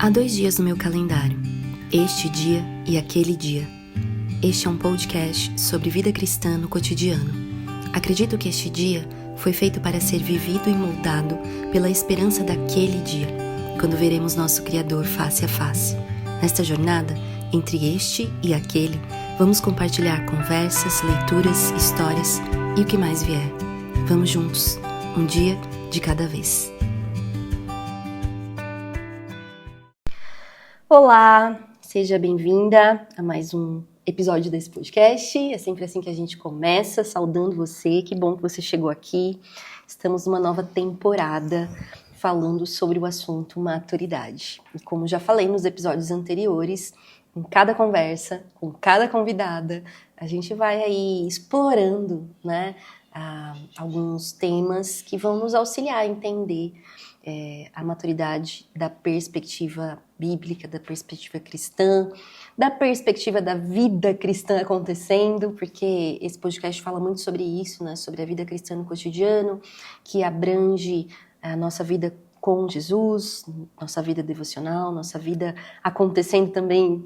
Há 2 dias no meu calendário, este dia e aquele dia. Este é um podcast sobre vida cristã no cotidiano. Acredito que este dia foi feito para ser vivido e moldado pela esperança daquele dia, quando veremos nosso Criador face a face. Nesta jornada, entre este e aquele, vamos compartilhar conversas, leituras, histórias e o que mais vier. Vamos juntos, um dia de cada vez. Olá, seja bem-vinda a mais um episódio desse podcast. É sempre assim que a gente começa, saudando você. Que bom que você chegou aqui. Estamos numa nova temporada falando sobre o assunto maturidade. E como já falei nos episódios anteriores, em cada conversa, com cada convidada, a gente vai aí explorando, né, alguns temas que vão nos auxiliar a entender a maturidade da perspectiva bíblica, da perspectiva cristã, da perspectiva da vida cristã acontecendo, porque esse podcast fala muito sobre isso, né, sobre a vida cristã no cotidiano, que abrange a nossa vida com Jesus, nossa vida devocional, nossa vida acontecendo também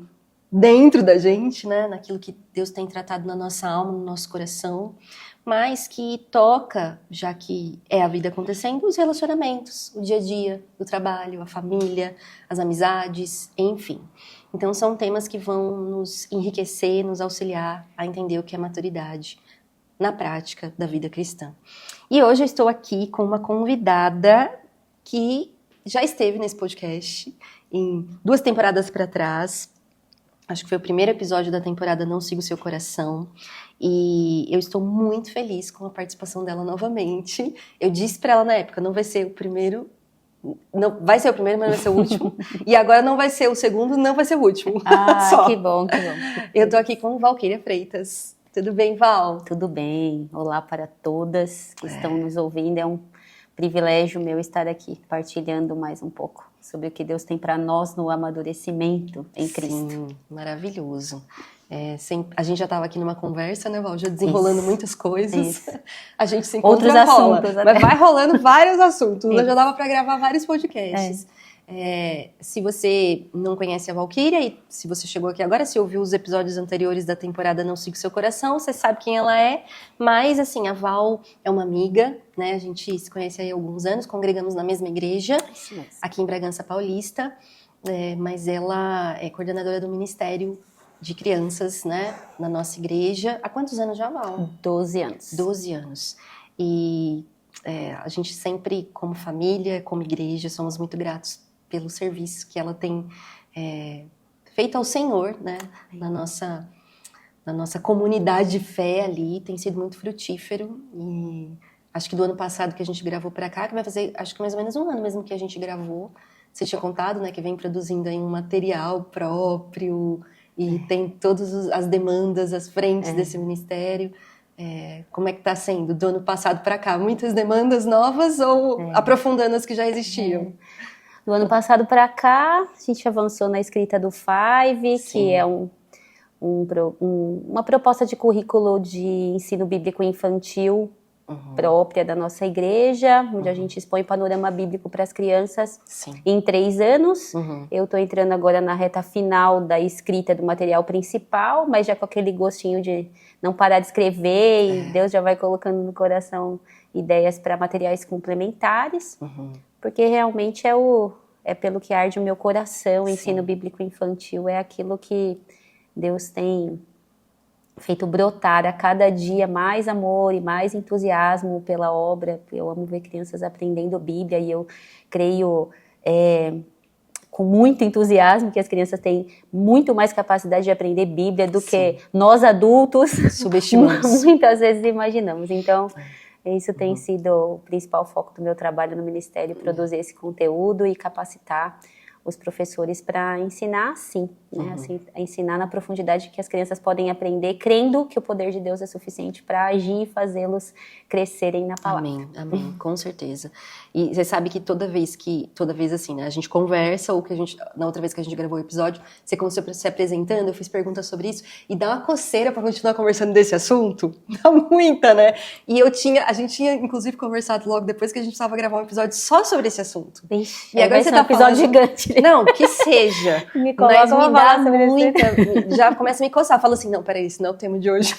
dentro da gente, né, naquilo que Deus tem tratado na nossa alma, no nosso coração, mas que toca, já que é a vida acontecendo, os relacionamentos, o dia a dia, o trabalho, a família, as amizades, enfim. Então são temas que vão nos enriquecer, nos auxiliar a entender o que é maturidade na prática da vida cristã. E hoje eu estou aqui com uma convidada que já esteve nesse podcast em 2 temporadas para trás. Acho que foi o primeiro episódio da temporada Não Siga o Seu Coração. E eu estou muito feliz com a participação dela novamente. Eu disse para ela na época, não vai ser o primeiro, não vai ser o primeiro, mas vai ser o último. E agora não vai ser o segundo, não vai ser o último. Ah, que bom, que bom. Eu tô aqui com Valquíria Freitas. Tudo bem, Val? Tudo bem. Olá para todas que estão nos ouvindo. É um privilégio meu estar aqui partilhando mais um pouco sobre o que Deus tem para nós no amadurecimento em Cristo. Sim, maravilhoso. A gente já estava aqui numa conversa, né, Val? Já desenrolando muitas coisas. Isso. A gente se encontra, outros rola, assuntos, mas vai rolando vários assuntos. Isso. Já dava para gravar vários podcasts. Se você não conhece a Valquíria e se você chegou aqui agora, se ouviu os episódios anteriores da temporada Não Siga o Seu Coração, você sabe quem ela é. Mas, assim, a Val é uma amiga, né? A gente se conhece aí há alguns anos, congregamos na mesma igreja, aqui em Bragança Paulista. Mas ela é coordenadora do Ministério de Crianças, né? Na nossa igreja. Há quantos anos já, Val? 12 anos. 12 anos. E a gente sempre, como família, como igreja, somos muito gratos pelo serviço que ela tem feito ao Senhor, né, na nossa comunidade de fé ali, tem sido muito frutífero. E acho que do ano passado que a gente gravou para cá, que vai fazer, acho que mais ou menos um ano mesmo que a gente gravou, você tinha contado, né, que vem produzindo aí um material próprio e tem todas as demandas, as frentes desse ministério. Como é que está sendo do ano passado para cá? Muitas demandas novas ou aprofundando as que já existiam? Do ano passado para cá, a gente avançou na escrita do Five, Sim. que é uma proposta de currículo de ensino bíblico infantil própria da nossa igreja, onde a gente expõe panorama bíblico para as crianças. Sim. Em 3 anos. Eu estou entrando agora na reta final da escrita do material principal, mas já com aquele gostinho de não parar de escrever, e Deus já vai colocando no coração ideias para materiais complementares. Porque realmente é pelo que arde o meu coração. O ensino bíblico infantil é aquilo que Deus tem feito brotar a cada dia mais amor e mais entusiasmo pela obra. Eu amo ver crianças aprendendo Bíblia e eu creio com muito entusiasmo que as crianças têm muito mais capacidade de aprender Bíblia do que nós adultos subestimamos. Muitas vezes imaginamos. Então, isso tem sido o principal foco do meu trabalho no Ministério, produzir esse conteúdo e capacitar os professores para ensinar assim, né? Assim, ensinar na profundidade que as crianças podem aprender, crendo que o poder de Deus é suficiente para agir e fazê-los crescerem na palavra. Amém, com certeza. E você sabe que toda vez assim, né, a gente conversa, ou que na outra vez que a gente gravou o episódio, você começou se apresentando, eu fiz perguntas sobre isso, e dá uma coceira para continuar conversando desse assunto, dá muita, né? E a gente tinha inclusive conversado logo depois que a gente precisava gravar um episódio só sobre esse assunto. Ixi, e agora você tá um episódio gigante. hoje. Não, que seja. Me coloca Mas uma me dá palavra sobre muita... Já começa a me coçar. Falo assim, não, peraí, isso não é o tema de hoje.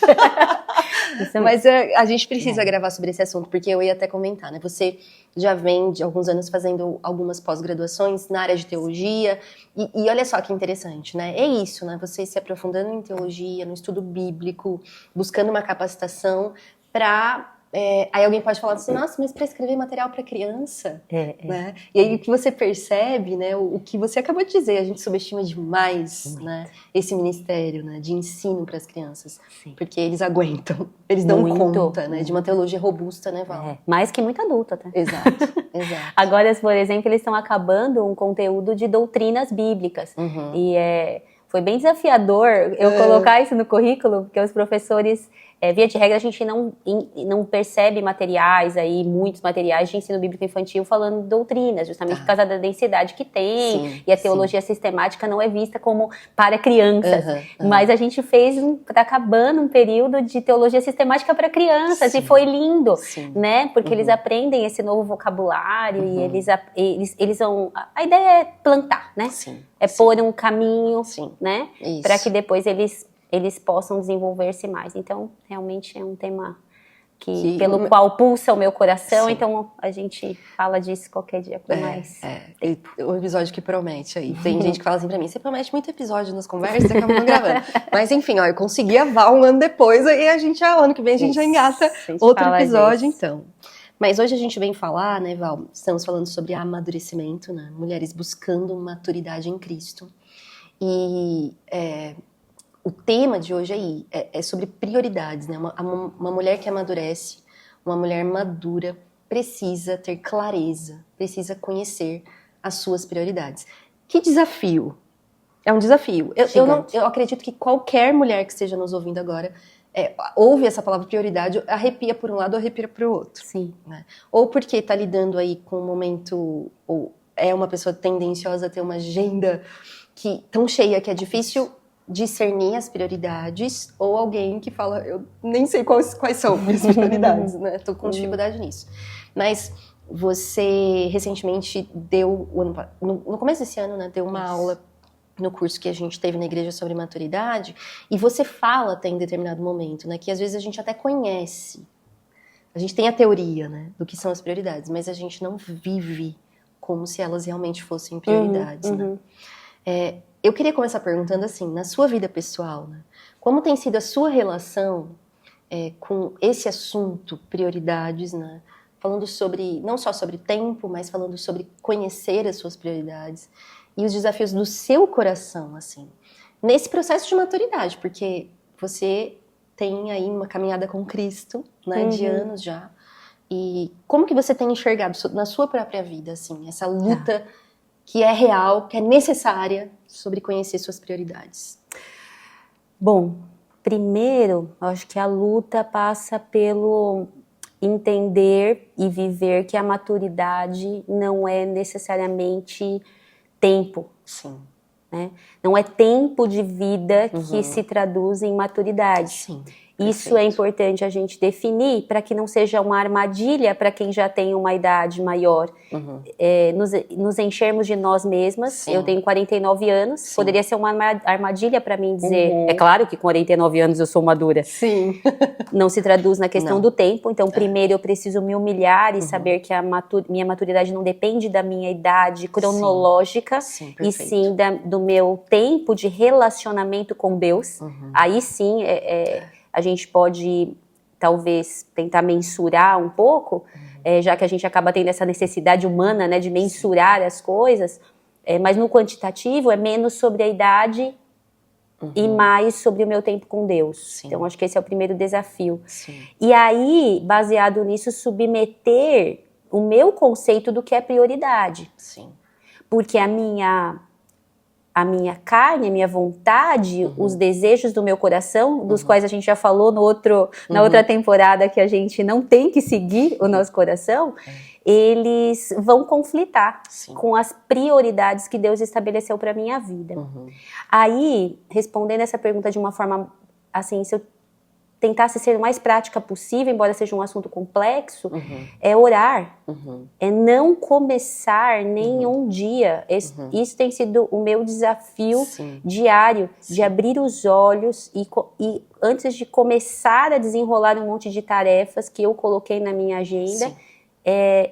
Mas a gente precisa gravar sobre esse assunto, porque eu ia até comentar, né? Você já vem de alguns anos fazendo algumas pós-graduações na área de teologia, e olha só que interessante, né? É isso, né? Você se aprofundando em teologia, no estudo bíblico, buscando uma capacitação para... aí alguém pode falar assim, nossa, mas para escrever material para criança, né? E aí o que você percebe, né? O que você acabou de dizer, a gente subestima demais, né? Esse ministério, né? De ensino para as crianças, porque eles aguentam, eles dão conta, né? De uma teologia robusta, né, Val? Mais que muito adulto, até. Exato, exato. Agora, por exemplo, eles estão acabando um conteúdo de doutrinas bíblicas. E foi bem desafiador eu colocar isso no currículo, porque os professores, via de regra, a gente não percebe materiais aí, muitos materiais de ensino bíblico infantil falando doutrinas, justamente por causa da densidade que tem, e a teologia sistemática não é vista como para crianças. Mas a gente tá acabando um período de teologia sistemática para crianças, e foi lindo, né? Porque eles aprendem esse novo vocabulário, e eles vão... A ideia é plantar, né? Pôr um caminho, né? Para que depois eles possam desenvolver-se mais. Então, realmente é um tema pelo qual pulsa o meu coração. Então, a gente fala disso qualquer dia com mais tempo. O episódio que promete aí. Tem gente que fala assim pra mim, você promete muito episódio nas conversas, acaba não gravando. Mas enfim, ó, eu consegui a Val um ano depois, e ano que vem a gente já engata outro episódio, então. Mas hoje a gente vem falar, né, Val, estamos falando sobre amadurecimento, né? Mulheres buscando maturidade em Cristo. E o tema de hoje aí é sobre prioridades, né? Uma mulher que amadurece, uma mulher madura, precisa ter clareza, precisa conhecer as suas prioridades. Que desafio! É um desafio. Eu acredito que qualquer mulher que esteja nos ouvindo agora ouve essa palavra prioridade, arrepia por um lado, arrepia por outro. Né? Ou porque está lidando aí com um momento, ou é uma pessoa tendenciosa a ter uma agenda tão cheia que é difícil discernir as prioridades, ou alguém que fala, eu nem sei quais são minhas prioridades, né? Tô com dificuldade nisso. Mas você recentemente deu, no começo desse ano, né, deu uma aula no curso que a gente teve na igreja sobre maturidade, e você fala até em determinado momento, né, que às vezes a gente até conhece, a gente tem a teoria, né, do que são as prioridades, mas a gente não vive como se elas realmente fossem prioridades, né? Eu queria começar perguntando assim, na sua vida pessoal, né, como tem sido a sua relação com esse assunto, prioridades, né, falando sobre, não só sobre tempo, mas falando sobre conhecer as suas prioridades, e os desafios do seu coração, assim, nesse processo de maturidade, porque você tem aí uma caminhada com Cristo, né, de anos já, e como que você tem enxergado na sua própria vida, assim, essa luta que é real, que é necessária, sobre conhecer suas prioridades? Bom, primeiro, eu acho que a luta passa pelo entender e viver que a maturidade não é necessariamente tempo. Né? Não é tempo de vida que se traduz em maturidade. Isso é importante a gente definir para que não seja uma armadilha para quem já tem uma idade maior. Nos enchermos de nós mesmas. Eu tenho 49 anos. Poderia ser uma armadilha para mim dizer, é claro que com 49 anos eu sou madura. Não se traduz na questão do tempo. Então, primeiro eu preciso me humilhar e saber que minha maturidade não depende da minha idade cronológica, e sim do meu tempo de relacionamento com Deus. Aí sim, a gente pode, talvez, tentar mensurar um pouco, já que a gente acaba tendo essa necessidade humana, né, de mensurar as coisas, mas no quantitativo é menos sobre a idade e mais sobre o meu tempo com Deus. Então, acho que esse é o primeiro desafio. E aí, baseado nisso, submeter o meu conceito do que é prioridade. Porque a minha carne, a minha vontade, os desejos do meu coração, dos quais a gente já falou na outra temporada, que a gente não tem que seguir o nosso coração, eles vão conflitar com as prioridades que Deus estabeleceu para a minha vida. Aí, respondendo essa pergunta de uma forma assim, se eu tentasse ser o mais prática possível, embora seja um assunto complexo, é orar. É não começar nenhum dia. Isso tem sido o meu desafio diário, de abrir os olhos e antes de começar a desenrolar um monte de tarefas que eu coloquei na minha agenda,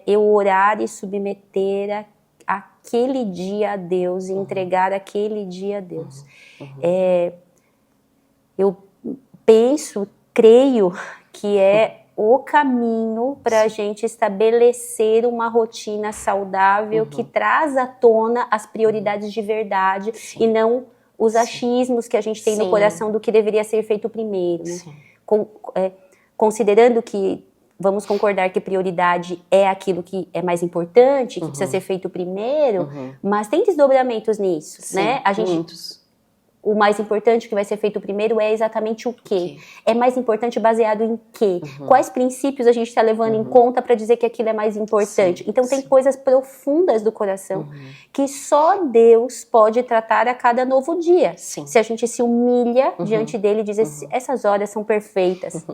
eu orar e submeter aquele dia a Deus, e entregar aquele dia a Deus. Eu penso, creio que é o caminho para a gente estabelecer uma rotina saudável que traz à tona as prioridades de verdade e não os achismos que a gente tem no coração do que deveria ser feito primeiro. Né? Considerando que vamos concordar que prioridade é aquilo que é mais importante, que precisa ser feito primeiro, mas tem desdobramentos nisso, né? A gente, muitos. O mais importante que vai ser feito primeiro é exatamente o quê? É mais importante baseado em quê? Quais princípios a gente está levando em conta para dizer que aquilo é mais importante? Então tem coisas profundas do coração que só Deus pode tratar a cada novo dia. Se a gente se humilha diante dele e diz, essas horas são perfeitas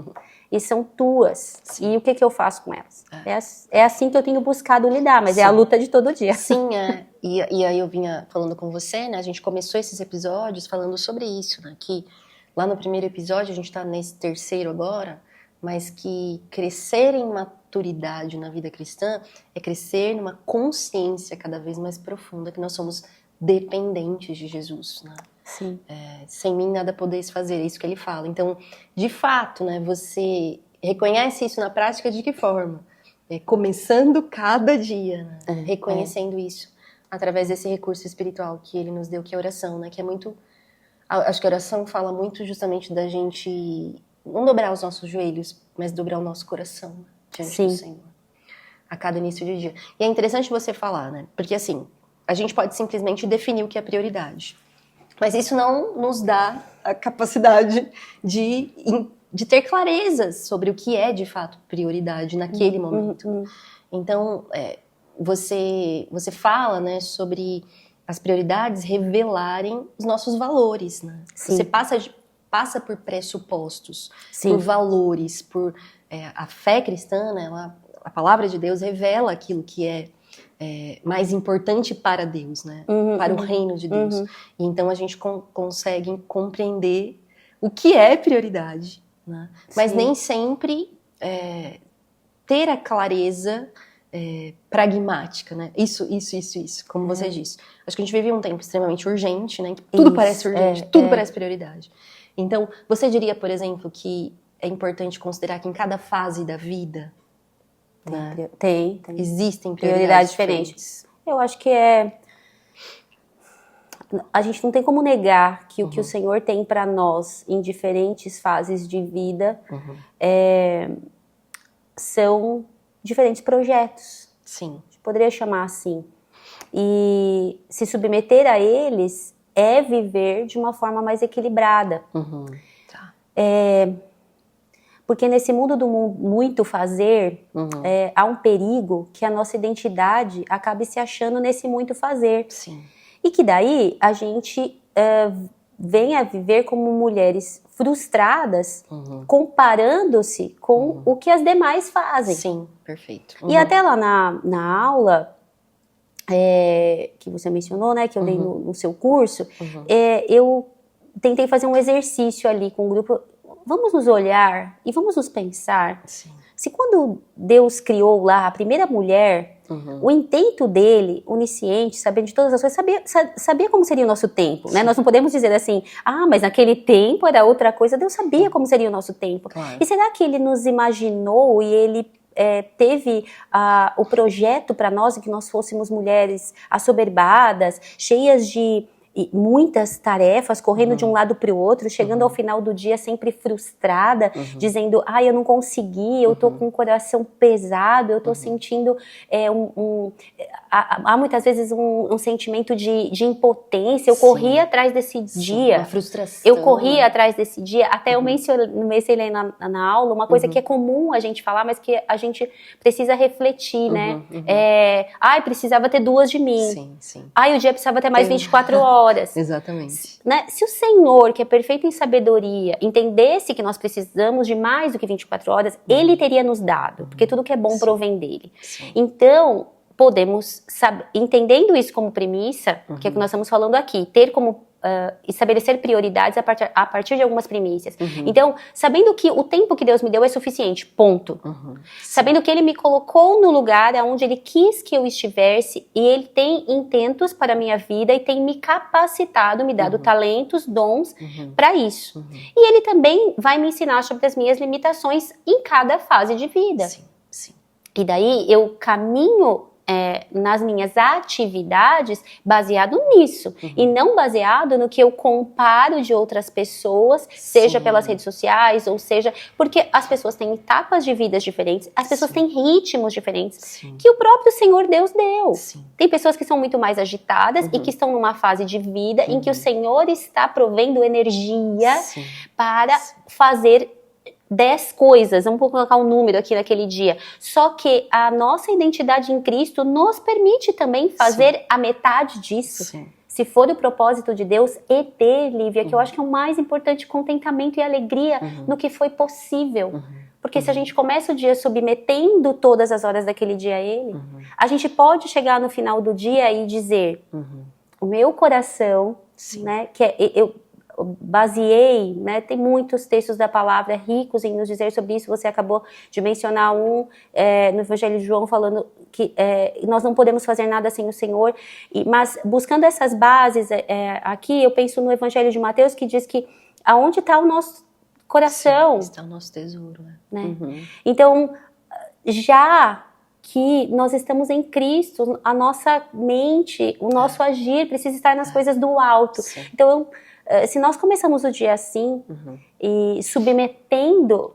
e são tuas. E o que eu faço com elas? É assim que eu tenho buscado lidar, mas é a luta de todo dia. E aí eu vinha falando com você, né? A gente começou esses episódios falando sobre isso, né? Que lá no primeiro episódio, a gente tá nesse terceiro agora, mas que crescer em maturidade na vida cristã é crescer numa consciência cada vez mais profunda que nós somos dependentes de Jesus, né? Sem mim nada podeis fazer, é isso que ele fala. Então, de fato, né? Você reconhece isso na prática de que forma? Começando cada dia, né? Reconhecendo isso. Através desse recurso espiritual que ele nos deu, que é a oração, né? Que é muito... Acho que a oração fala muito justamente da gente não dobrar os nossos joelhos, mas dobrar o nosso coração diante do Senhor. A cada início de dia. E é interessante você falar, né? Porque assim, a gente pode simplesmente definir o que é prioridade. Mas isso não nos dá a capacidade de ter clarezas sobre o que é, de fato, prioridade naquele momento. Então, você fala, né, sobre as prioridades revelarem os nossos valores, né? Você passa por pressupostos, por valores, por a fé cristã, né, a palavra de Deus revela aquilo que é mais importante para Deus, né? Para o reino de Deus. E então a gente consegue compreender o que é prioridade, né? Mas nem sempre ter a clareza pragmática, né? Isso, como você disse. Acho que a gente vive um tempo extremamente urgente, né? Que tudo parece urgente, tudo parece prioridade. Então, você diria, por exemplo, que é importante considerar que em cada fase da vida, né, existem prioridades diferentes? Eu acho que a gente não tem como negar que o que o Senhor tem para nós em diferentes fases de vida são diferentes projetos. A gente poderia chamar assim. E se submeter a eles é viver de uma forma mais equilibrada. Porque nesse mundo do muito fazer, há um perigo que a nossa identidade acabe se achando nesse muito fazer. E que daí a gente vem a viver como mulheres frustradas, comparando-se com o que as demais fazem. Perfeito. E até lá na aula que você mencionou, né, que eu dei no seu curso, eu tentei fazer um exercício ali com o grupo. Vamos nos olhar e vamos nos pensar se quando Deus criou lá a primeira mulher, o intento dele, onisciente, sabendo de todas as coisas, sabia como seria o nosso tempo, né? Nós não podemos dizer assim, mas naquele tempo era outra coisa. Deus sabia como seria o nosso tempo. E será que ele nos imaginou e ele teve o projeto para nós em que nós fôssemos mulheres assoberbadas, cheias de muitas tarefas, correndo de um lado para o outro, chegando ao final do dia sempre frustrada, dizendo, eu não consegui, eu tô com o coração pesado, eu tô sentindo há muitas vezes um sentimento de impotência. Eu corri atrás desse dia, uma frustração, eu corri atrás desse dia, até eu mencionei na aula uma coisa que é comum a gente falar, mas que a gente precisa refletir, né? Precisava ter 2 de mim. O dia precisava ter mais 24 horas. horas. Exatamente. Né? Se o Senhor, que é perfeito em sabedoria, entendesse que nós precisamos de mais do que 24 horas, Ele teria nos dado, porque tudo que é bom provém dele. Sim. Então, podemos, entendendo isso como premissa, que é o que nós estamos falando aqui, ter como estabelecer prioridades a partir de algumas premissas. Então, sabendo que o tempo que Deus me deu é suficiente, ponto. Sabendo que Ele me colocou no lugar onde Ele quis que eu estivesse e Ele tem intentos para a minha vida e tem me capacitado, me dado talentos, dons para isso. E Ele também vai me ensinar sobre as minhas limitações em cada fase de vida. Sim, sim. E daí eu caminho nas minhas atividades baseado nisso e não baseado no que eu comparo de outras pessoas, seja pelas redes sociais ou seja porque as pessoas têm etapas de vidas diferentes, as pessoas têm ritmos diferentes que o próprio Senhor Deus deu. Tem pessoas que são muito mais agitadas e que estão numa fase de vida em que o Senhor está provendo energia para fazer 10 coisas, vamos colocar um número aqui naquele dia. Só que a nossa identidade em Cristo nos permite também fazer a metade disso. Se for o propósito de Deus, e ter, Lívia, que eu acho que é o mais importante, contentamento e alegria no que foi possível. Porque se a gente começa o dia submetendo todas as horas daquele dia a Ele, a gente pode chegar no final do dia e dizer, o meu coração, né, que eu baseei, né, tem muitos textos da palavra ricos em nos dizer sobre isso, você acabou de mencionar no Evangelho de João falando que nós não podemos fazer nada sem o Senhor, mas buscando essas bases aqui, eu penso no Evangelho de Mateus que diz que aonde está o nosso coração? Está o nosso tesouro. Né? Então, já que nós estamos em Cristo, a nossa mente, o nosso agir precisa estar nas coisas do alto. Então, se nós começamos o dia assim, e submetendo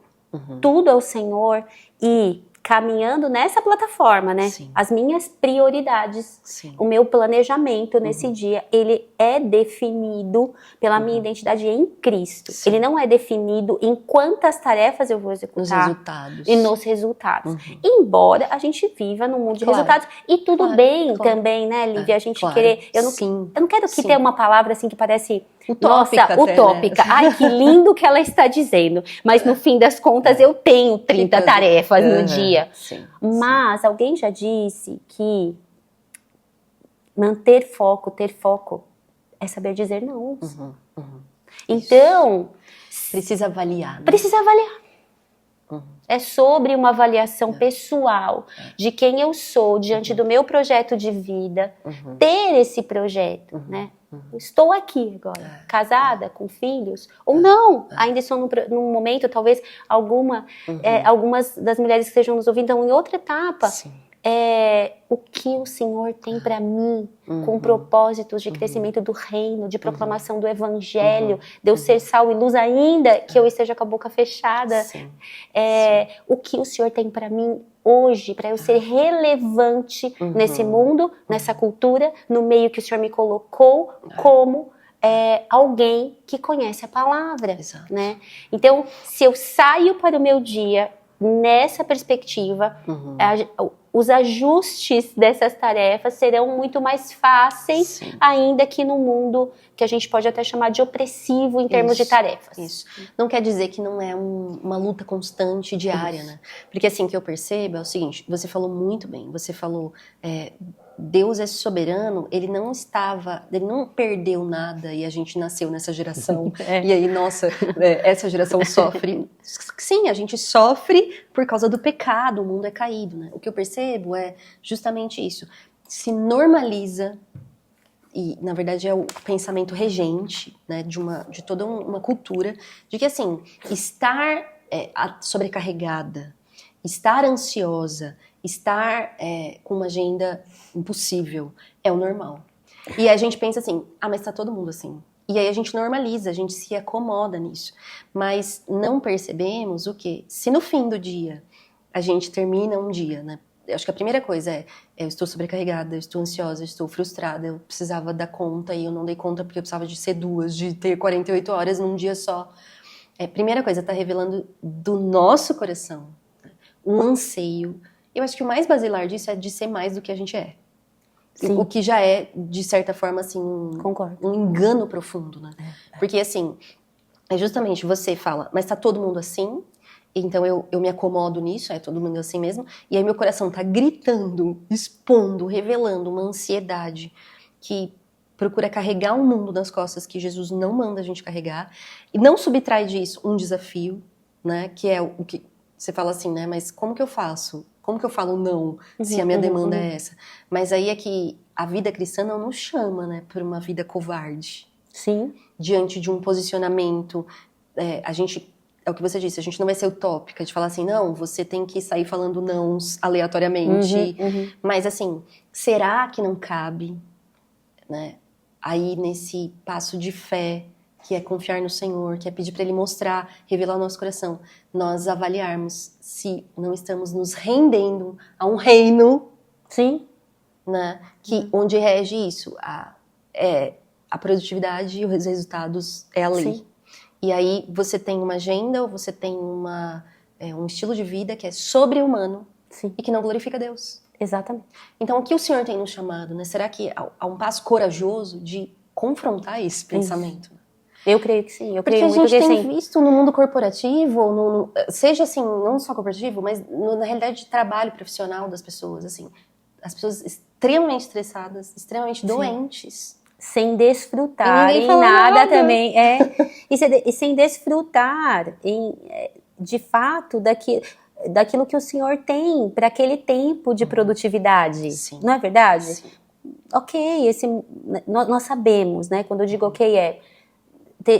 tudo ao Senhor e caminhando nessa plataforma, né? As minhas prioridades, o meu planejamento nesse dia, ele é definido pela minha identidade em Cristo. Ele não é definido em quantas tarefas eu vou executar. Nos resultados. E nos resultados. Embora a gente viva num mundo de resultados. E tudo bem também, né, Lívia? A gente querer... Eu não quero que tenha uma palavra assim que parece... Utópica, nossa, utópica. Né? Ai, que lindo que ela está dizendo. Mas no fim das contas eu tenho 30 tarefas no dia. Mas alguém já disse que manter foco, ter foco, é saber dizer não. Então... Precisa avaliar. Né? Precisa avaliar. É sobre uma avaliação pessoal de quem eu sou diante do meu projeto de vida, ter esse projeto, né? Estou aqui agora, casada, com filhos, ou não, ainda estou num momento, talvez algumas das mulheres que estejam nos ouvindo estão em outra etapa. O que o Senhor tem para mim, com propósitos de crescimento do reino, de proclamação do evangelho, de eu ser sal e luz ainda que eu esteja com a boca fechada. O que o Senhor tem para mim hoje, para eu ser relevante nesse mundo, nessa cultura, no meio que o Senhor me colocou como alguém que conhece a palavra. Né? Então, se eu saio para o meu dia nessa perspectiva, os ajustes dessas tarefas serão muito mais fáceis, ainda que no mundo que a gente pode até chamar de opressivo em termos de tarefas. Isso. Não quer dizer que não é uma luta constante, diária, né? Porque assim, que eu percebo é o seguinte, você falou muito bem, você falou... Deus é soberano, ele não perdeu nada e a gente nasceu nessa geração. E aí, nossa, essa geração sofre. Sim, a gente sofre por causa do pecado, o mundo é caído, né? O que eu percebo é justamente isso. Se normaliza, e na verdade é o pensamento regente, né, de toda uma cultura, de que assim, estar sobrecarregada, estar ansiosa, estar com uma agenda impossível é o normal. E a gente pensa assim, mas tá todo mundo assim. E aí a gente normaliza, a gente se acomoda nisso. Mas não percebemos o quê? Se no fim do dia a gente termina um dia, né? Eu acho que a primeira coisa eu estou sobrecarregada, eu estou ansiosa, eu estou frustrada, eu precisava dar conta e eu não dei conta porque eu precisava de ser 2, de ter 48 horas num dia só. Primeira coisa, tá revelando do nosso coração, né? Um anseio. Eu acho que o mais basilar disso é de ser mais do que a gente é. Sim. O que já é, de certa forma, assim, Concordo. um engano profundo, né? Porque, assim, é justamente você fala, mas tá todo mundo assim, então eu me acomodo nisso, é todo mundo assim mesmo, e aí meu coração tá gritando, expondo, revelando uma ansiedade que procura carregar um mundo nas costas que Jesus não manda a gente carregar, e não subtrai disso um desafio, né, que é o que você fala assim, né, mas como que eu faço? Como que eu falo não, se a minha demanda é essa? Mas aí é que a vida cristã não nos chama, né, por uma vida covarde. Sim. Diante de um posicionamento, a gente, é o que você disse, a gente não vai ser utópica de falar assim, não, você tem que sair falando não aleatoriamente, mas assim, será que não cabe, né, aí nesse passo de fé, que é confiar no Senhor, que é pedir para Ele mostrar, revelar o nosso coração, nós avaliarmos se não estamos nos rendendo a um reino, Sim. né, que, onde rege isso, a produtividade e os resultados é a lei. Sim. E aí você tem uma agenda, ou você tem um estilo de vida que é sobre-humano. Sim. E que não glorifica Deus. Exatamente. Então, o que o Senhor tem nos chamado, né? Será que há um passo corajoso de confrontar esse pensamento? Eu creio que sim. Porque a gente tem visto no mundo corporativo, seja assim, não só corporativo, mas na realidade de trabalho profissional das pessoas, assim, as pessoas extremamente estressadas, extremamente doentes. Sem desfrutar em nada também. E sem desfrutar de fato daquilo que o Senhor tem para aquele tempo de produtividade. Sim. Não é verdade? Sim. Ok, nós sabemos, né? Quando eu digo ok,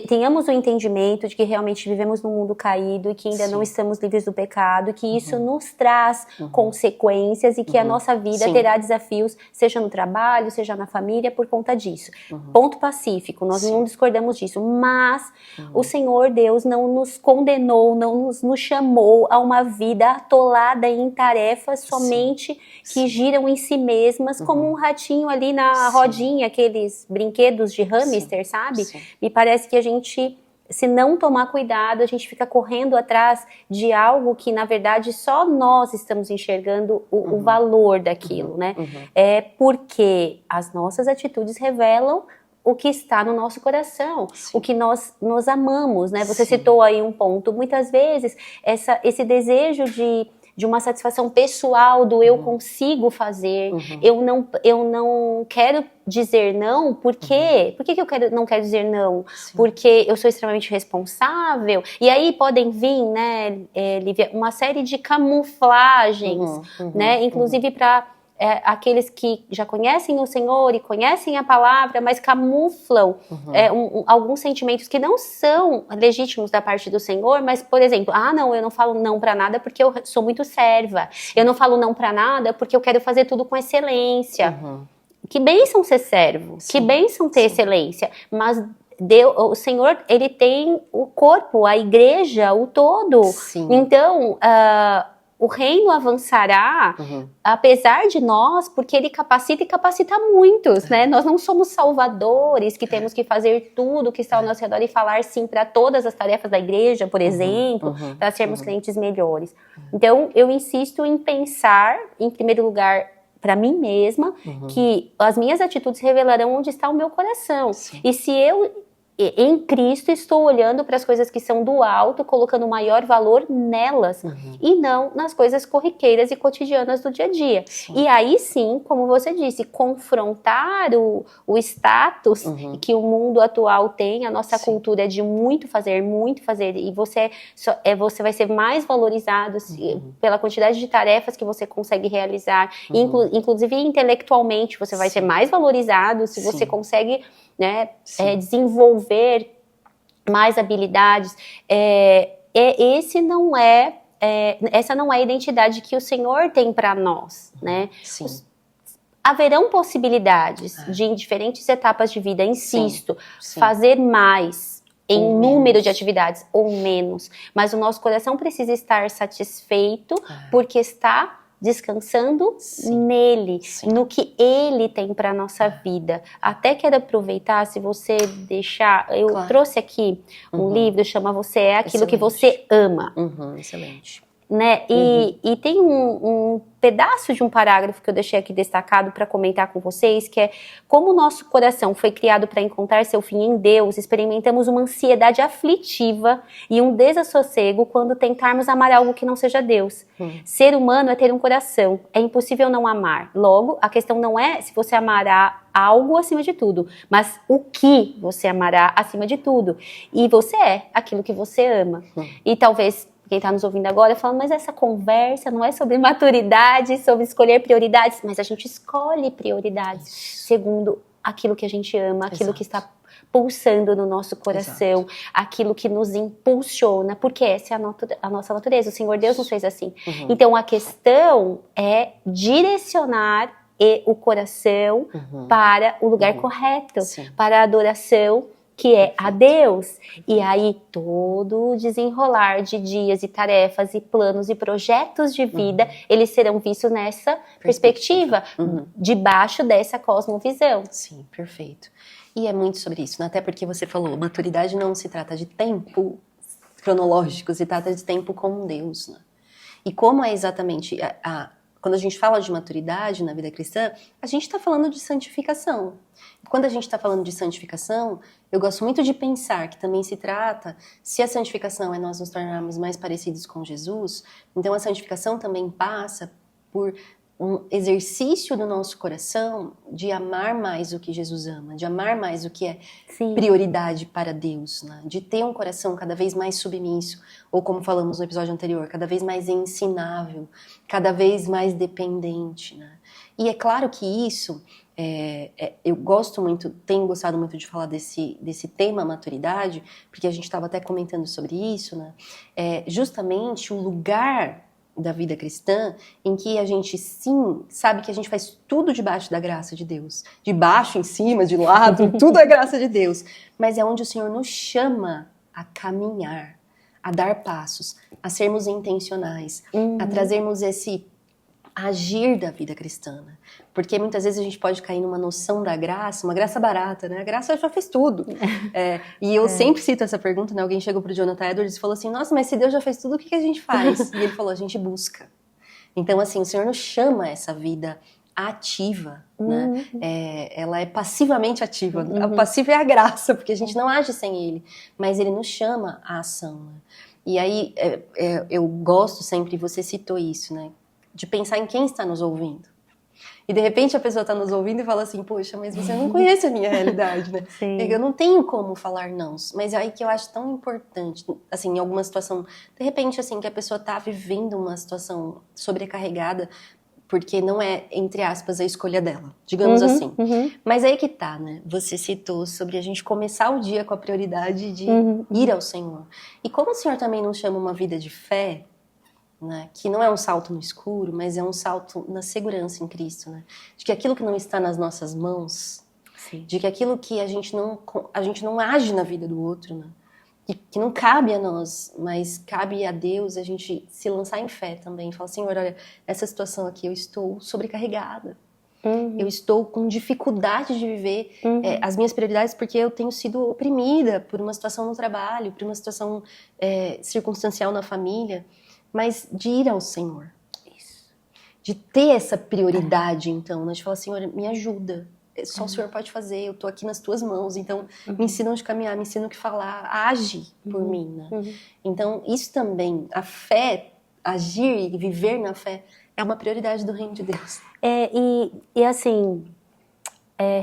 tenhamos o entendimento de que realmente vivemos num mundo caído e que ainda não estamos livres do pecado, que isso nos traz consequências e que a nossa vida terá desafios, seja no trabalho, seja na família, por conta disso. Ponto pacífico, nós não discordamos disso, mas o Senhor Deus não nos condenou, não nos chamou a uma vida atolada em tarefas somente que giram em si mesmas, como um ratinho ali na rodinha, aqueles brinquedos de hamster, sabe? Me parece que a gente, se não tomar cuidado, a gente fica correndo atrás de algo que, na verdade, só nós estamos enxergando o valor daquilo, né? É porque as nossas atitudes revelam o que está no nosso coração, o que nós amamos, né? Você citou aí um ponto. Muitas vezes, esse desejo de uma satisfação pessoal do eu consigo fazer, eu não quero dizer não, por quê? Por que eu não quero dizer não? Porque eu sou extremamente responsável, e aí podem vir, né, Lívia, uma série de camuflagens, né, inclusive para aqueles que já conhecem o Senhor e conhecem a palavra, mas camuflam alguns sentimentos que não são legítimos da parte do Senhor, mas, por exemplo, não, eu não falo não pra nada porque eu sou muito serva, eu não falo não pra nada porque eu quero fazer tudo com excelência. Que bênção ser servo, que bênção ter excelência, mas o Senhor, ele tem o corpo, a igreja, o todo. Então, o reino avançará, apesar de nós, porque ele capacita e capacita muitos, né? Nós não somos salvadores que temos que fazer tudo que está ao nosso redor e falar sim para todas as tarefas da igreja, por exemplo, para sermos crentes melhores. Então, eu insisto em pensar, em primeiro lugar, para mim mesma, que as minhas atitudes revelarão onde está o meu coração. E se eu, em Cristo, estou olhando para as coisas que são do alto, colocando maior valor nelas, e não nas coisas corriqueiras e cotidianas do dia a dia. E aí sim, como você disse, confrontar o status que o mundo atual tem, a nossa cultura é de muito fazer, e você vai ser mais valorizado pela quantidade de tarefas que você consegue realizar, inclusive intelectualmente, você vai ser mais valorizado se você consegue, né, desenvolver mais habilidades. Essa não é a identidade que o Senhor tem para nós, né? Haverão possibilidades de, em diferentes etapas de vida, insisto, fazer mais em número de atividades ou menos, mas o nosso coração precisa estar satisfeito porque está descansando nele, no que ele tem para nossa vida. Até quero aproveitar, se você deixar, eu trouxe aqui um livro, chama Você é Aquilo que Você ama. Excelente. né? E tem um pedaço de um parágrafo que eu deixei aqui destacado para comentar com vocês, que é: como o nosso coração foi criado para encontrar seu fim em Deus, experimentamos uma ansiedade aflitiva e um desassossego quando tentarmos amar algo que não seja Deus. Ser humano é ter um coração, é impossível não amar. Logo, a questão não é se você amará algo acima de tudo, mas o que você amará acima de tudo. E você é aquilo que você ama. E talvez quem está nos ouvindo agora falando, mas essa conversa não é sobre maturidade, sobre escolher prioridades, mas a gente escolhe prioridades segundo aquilo que a gente ama, aquilo que está pulsando no nosso coração, aquilo que nos impulsiona, porque essa é a nossa natureza. O Senhor Deus nos fez assim. Então a questão é direcionar o coração para o lugar correto, para a adoração que é a Deus. E aí todo o desenrolar de dias e tarefas e planos e projetos de vida, eles serão vistos nessa perspectiva, debaixo dessa cosmovisão. Sim, perfeito. E é muito sobre isso, né? Até porque você falou, maturidade não se trata de tempo cronológico, se trata de tempo com Deus, né? E como é exatamente quando a gente fala de maturidade na vida cristã, a gente está falando de santificação. Quando a gente está falando de santificação, eu gosto muito de pensar que também se trata, se a santificação é nós nos tornarmos mais parecidos com Jesus, então a santificação também passa por um exercício do nosso coração de amar mais o que Jesus ama, de amar mais o que é prioridade para Deus, né? De ter um coração cada vez mais submisso, ou como falamos no episódio anterior, cada vez mais ensinável, cada vez mais dependente, né? E é claro que isso, eu gosto muito, tenho gostado muito de falar desse tema maturidade, porque a gente estava até comentando sobre isso, né? Justamente o lugar da vida cristã, em que a gente sim sabe que a gente faz tudo debaixo da graça de Deus, de baixo, em cima, de lado, tudo é graça de Deus, mas é onde o Senhor nos chama a caminhar, a dar passos, a sermos intencionais, a trazermos esse agir da vida cristã, né? Porque muitas vezes a gente pode cair numa noção da graça, uma graça barata, né? A graça já fez tudo. E eu sempre cito essa pergunta, né? Alguém chegou pro Jonathan Edwards e falou assim, nossa, mas se Deus já fez tudo, o que a gente faz? E ele falou, a gente busca. Então, assim, o Senhor nos chama a essa vida ativa, né? Ela é passivamente ativa. A passiva é a graça, porque a gente não age sem Ele. Mas Ele nos chama à ação, né? E aí, eu gosto sempre, você citou isso, né? De pensar em quem está nos ouvindo. E de repente a pessoa está nos ouvindo e fala assim, poxa, mas você não conhece a minha realidade, né? Eu não tenho como falar não. Mas é aí que eu acho tão importante, assim, em alguma situação, de repente, assim, que a pessoa está vivendo uma situação sobrecarregada, porque não é, entre aspas, a escolha dela, digamos assim. Mas aí que tá, né? Você citou sobre a gente começar o dia com a prioridade de ir ao Senhor. E como o Senhor também nos chama uma vida de fé, né, que não é um salto no escuro, mas é um salto na segurança em Cristo, né? De que aquilo que não está nas nossas mãos, de que aquilo que a gente não age na vida do outro, né? Que não cabe a nós, mas cabe a Deus a gente se lançar em fé também. Falar, Senhor, olha, essa situação aqui eu estou sobrecarregada. Eu estou com dificuldade de viver as minhas prioridades porque eu tenho sido oprimida por uma situação no trabalho, por uma situação circunstancial na família. Mas de ir ao Senhor. De ter essa prioridade, então, né? De falar, Senhor, me ajuda. Só o Senhor pode fazer, eu tô aqui nas tuas mãos. Então, me ensina onde caminhar, me ensina o que falar. Age por mim, né? Então, isso também, a fé, agir e viver na fé, é uma prioridade do reino de Deus. E assim,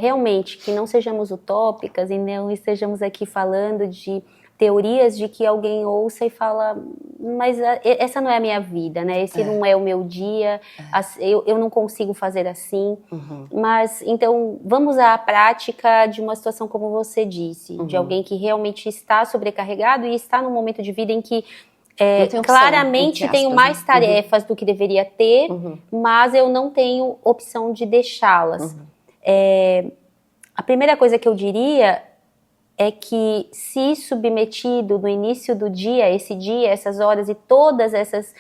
realmente, que não sejamos utópicas e não estejamos aqui falando de teorias de que alguém ouça e fala, mas essa não é a minha vida, né? Esse não é o meu dia, eu não consigo fazer assim. Mas, então, vamos à prática de uma situação como você disse, de alguém que realmente está sobrecarregado e está num momento de vida em que claramente tenho mais tarefas do que deveria ter, mas eu não tenho opção de deixá-las. A primeira coisa que eu diria é que, se submetido no início do dia, essas horas e todas essas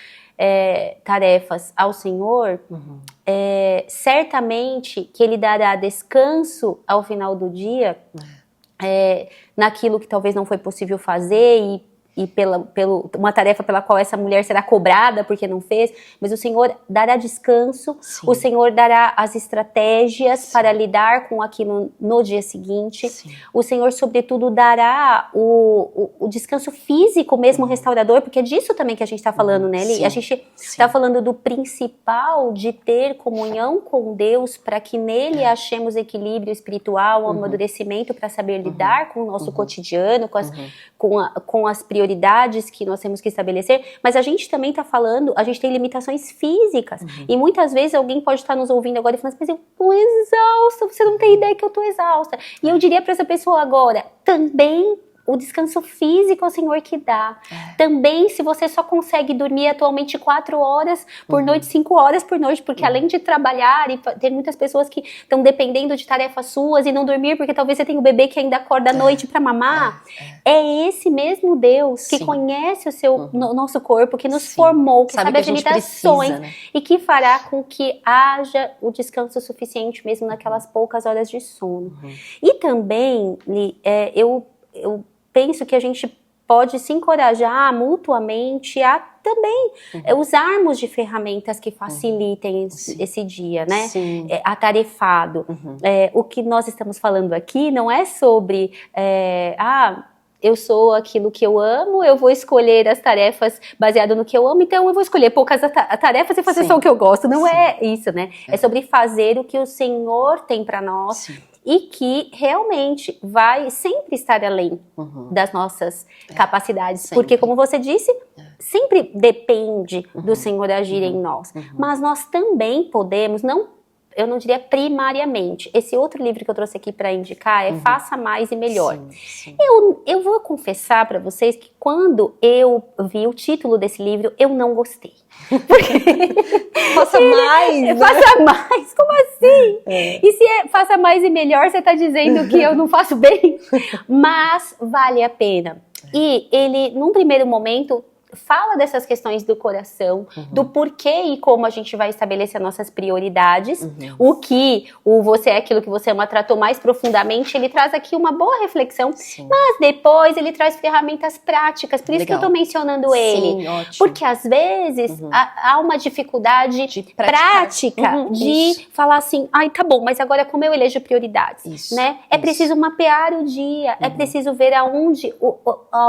tarefas ao Senhor, certamente que Ele dará descanso ao final do dia naquilo que talvez não foi possível fazer e uma tarefa pela qual essa mulher será cobrada porque não fez, mas o Senhor dará descanso, sim, o Senhor dará as estratégias, sim, para lidar com aquilo no dia seguinte, sim, o Senhor, sobretudo, dará o descanso físico mesmo, restaurador, porque é disso também que a gente está falando, né? A gente está falando do principal de ter comunhão com Deus, para que nele achemos equilíbrio espiritual, amadurecimento para saber lidar com o nosso cotidiano, com as prioridades que nós temos que estabelecer, mas a gente também está falando, a gente tem limitações físicas, e muitas vezes alguém pode estar nos ouvindo agora e falando assim, mas eu estou exausta, você não tem ideia que eu estou exausta, e eu diria para essa pessoa agora, também o descanso físico é o Senhor que dá. Também, se você só consegue dormir atualmente 4 horas por noite, 5 horas por noite, porque além de trabalhar, e tem muitas pessoas que estão dependendo de tarefas suas e não dormir, porque talvez você tenha um bebê que ainda acorda à noite para mamar. É esse mesmo Deus que conhece o nosso corpo, que nos formou, que sabe as limitações, precisa, né? E que fará com que haja o descanso suficiente mesmo naquelas poucas horas de sono. E também, eu penso que a gente pode se encorajar mutuamente a também usarmos de ferramentas que facilitem esse dia, né? Atarefado. O que nós estamos falando aqui não é sobre eu sou aquilo que eu amo, eu vou escolher as tarefas baseado no que eu amo, então eu vou escolher poucas tarefas e fazer só o que eu gosto. Não é isso, né? É sobre fazer o que o Senhor tem para nós. E que realmente vai sempre estar além das nossas capacidades. Sempre. Porque, como você disse, sempre depende do Senhor agir em nós. Mas nós também podemos, eu não diria primariamente. Esse outro livro que eu trouxe aqui para indicar é Faça Mais e Melhor. Sim. Eu vou confessar para vocês que quando eu vi o título desse livro, eu não gostei. Faça mais, né? Faça mais? Como assim? E se faça mais e melhor, você está dizendo que eu não faço bem? Mas vale a pena. E ele, num primeiro momento, fala dessas questões do coração, do porquê e como a gente vai estabelecer nossas prioridades, o que o Você é Aquilo que Você Ama tratou mais profundamente, ele traz aqui uma boa reflexão, mas depois ele traz ferramentas práticas, por isso que eu tô mencionando ele, porque às vezes há uma dificuldade prática de falar assim, tá bom, mas agora como eu elejo prioridades, né? É preciso mapear o dia, é preciso ver aonde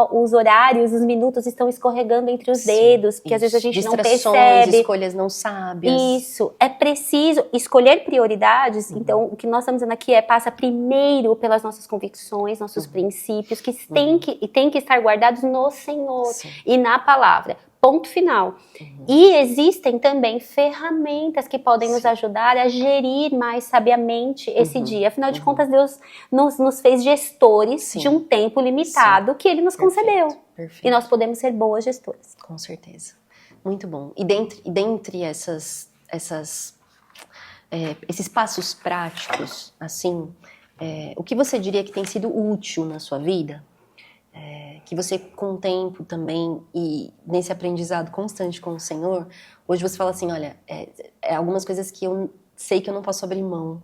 os horários, os minutos estão escorregando entre os dedos, porque às vezes a gente não percebe. Escolhas não sábias. Isso, é preciso escolher prioridades, então o que nós estamos dizendo aqui passa primeiro pelas nossas convicções, nossos princípios, que têm que estar guardados no Senhor e na palavra. Ponto final. E existem também ferramentas que podem nos ajudar a gerir mais sabiamente esse dia. Afinal de contas, Deus nos fez gestores de um tempo limitado que Ele nos concedeu. E nós podemos ser boas gestoras. Com certeza. Muito bom. E dentre esses passos práticos, assim, o que você diria que tem sido útil na sua vida? Que você, com o tempo também, e nesse aprendizado constante com o Senhor, hoje você fala assim, olha, algumas coisas que eu sei que eu não posso abrir mão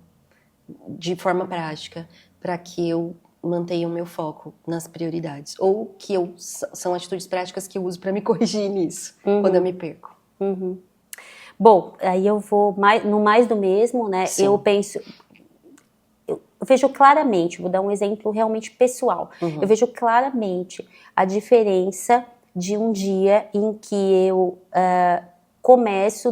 de forma prática para que eu mantenha o meu foco nas prioridades. Ou que são atitudes práticas que eu uso para me corrigir nisso, quando eu me perco. Bom, aí eu vou no mais do mesmo, né? Eu penso... Eu vejo claramente, vou dar um exemplo realmente pessoal, eu vejo claramente a diferença de um dia em que eu